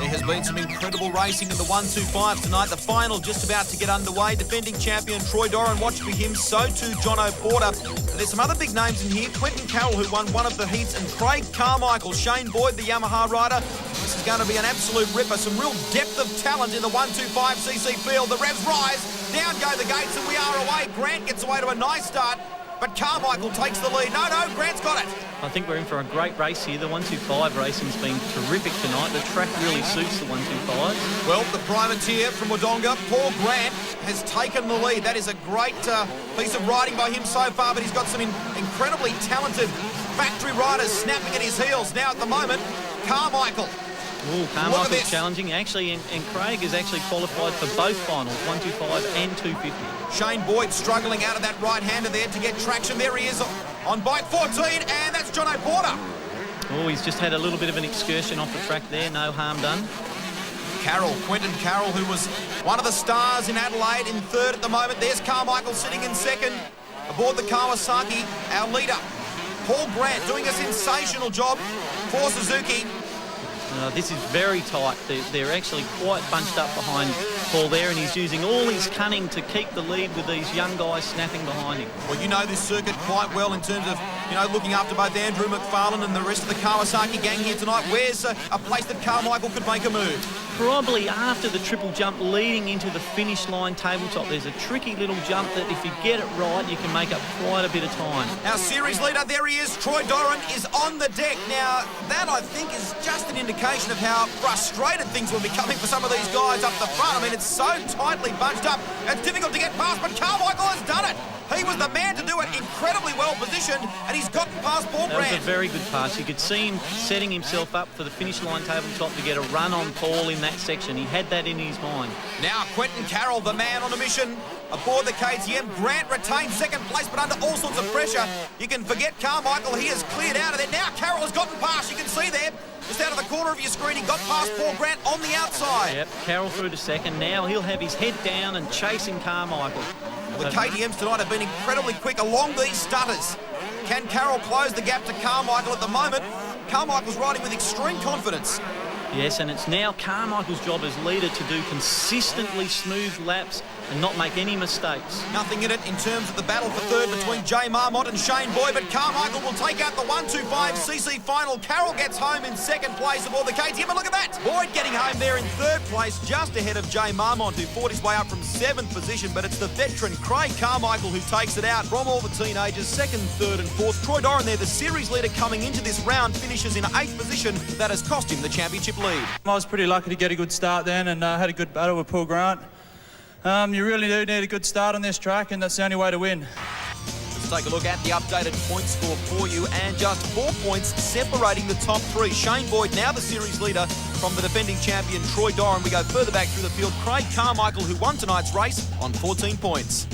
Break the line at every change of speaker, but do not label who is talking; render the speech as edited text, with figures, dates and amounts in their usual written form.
has been some incredible racing in the 125 tonight. The final just about to get underway. Defending champion Troy Doran, watch for him. So too Jono Porter. And there's some other big names in here. Quentin Carroll, who won one of the heats, and Craig Carmichael. Shane Boyd, the Yamaha rider. This is going to be an absolute ripper. Some real depth of talent in the 125cc field. The revs rise. Down go the gates, and we are away. Grant gets away to a nice start, but Carmichael takes the lead. No, Grant's got it.
I think we're in for a great race here. The 125 racing's been terrific tonight. The track really suits the 125s.
Well, the privateer from Wodonga, Paul Grant, has taken the lead. That is a great piece of riding by him so far, but he's got some incredibly talented factory riders snapping at his heels. Now, at the moment, Carmichael.
Ooh, Carmichael's challenging. Actually, and Craig is actually qualified for both finals, 125 and 250.
Shane Boyd struggling out of that right-hander there to get traction. There he is on bike 14, and that's Jono Porter.
Oh, he's just had a little bit of an excursion off the track there. No harm done.
Carroll, Quentin Carroll, who was one of the stars in Adelaide, in third at the moment. There's Carmichael sitting in second aboard the Kawasaki. Our leader, Paul Grant, doing a sensational job for Suzuki.
This is very tight. They're actually quite bunched up behind Paul there, and he's using all his cunning to keep the lead with these young guys snapping behind him.
Well, you know this circuit quite well in terms of, looking after both Andrew McFarlane and the rest of the Kawasaki gang here tonight. Where's a place that Carmichael could make a move?
Probably after the triple jump leading into the finish line tabletop. There's a tricky little jump that if you get it right, you can make up quite a bit of time.
Our series leader, there he is. Troy Doran is on the deck. Now, that I think is just an indication of how frustrated things will be coming for some of these guys up the front. I mean, it's so tightly bunched up. It's difficult to get past, but Carmichael has done it. He was the man to do it, incredibly well positioned, and he's gotten past Paul Grant.
That was a very good pass. You could see him setting himself up for the finish line tabletop to get a run on Paul in that section. He had that in his mind.
Now Quentin Carroll, the man on a mission, aboard the KTM. Grant retains second place, but under all sorts of pressure. You can forget Carmichael. He has cleared out of there. Now Carroll has gotten past. You can see there, just out of the corner of your screen, he got past Paul Grant on the outside.
Yep, Carroll through to second. Now he'll have his head down and chasing Carmichael.
The KTMs tonight have been incredibly quick along these stutters. Can Carroll close the gap to Carmichael at the moment? Carmichael's riding with extreme confidence.
Yes, and it's now Carmichael's job as leader to do consistently smooth laps and not make any mistakes.
Nothing in it in terms of the battle for third between Marmont and Shane Boyd, but Carmichael will take out the 125cc final. Carroll gets home in second place aboard the KTM, and look at that! Boyd getting home there in third place, just ahead of Marmont, who fought his way up from seventh position, but it's the veteran Craig Carmichael who takes it out from all the teenagers, second, third and fourth. Troy Doran there, the series leader coming into this round, finishes in eighth position. That has cost him the championship lead.
I was pretty lucky to get a good start then, and had a good battle with Paul Grant. You really do need a good start on this track, and that's the only way to win.
Let's take a look at the updated point score for you, and just 4 points separating the top three. Shane Boyd now the series leader from the defending champion Troy Doran. We go further back through the field. Craig Carmichael, who won tonight's race, on 14 points.